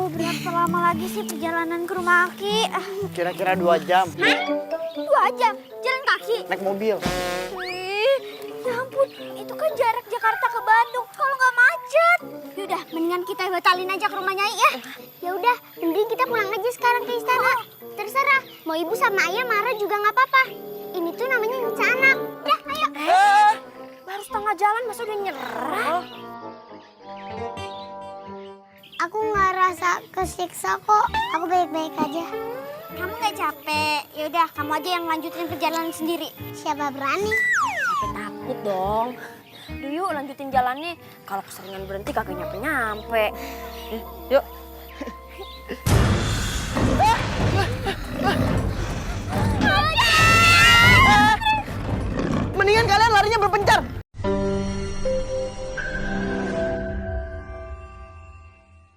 berapa lama lagi sih perjalanan ke rumah Aki? Kira-kira 2 jam. Hah? 2 jam? Jalan kaki? Naik mobil. Wih, ya ampun, itu kan jarak Jakarta ke Bandung. Kalau nggak macet. Yaudah, mendingan kita batalin aja ke rumah Nyai ya. Ya udah, mending kita pulang aja sekarang ke istana. Terserah, mau ibu sama ayah marah juga nggak apa-apa. Ini tuh namanya nyiksa anak. Udah, ayo. Baru setengah jalan masa udah nyerah? Aku nggak rasa kesiksa kok. Aku baik-baik aja. Kamu nggak capek? Yaudah, kamu aja yang lanjutin perjalanan sendiri. Siapa berani? Sampai takut dong. Duh, yuk lanjutin jalannya. Kalau keseringan berhenti kagak nyampe-nyampe. Yuk. Mendingan kalian larinya berpencar.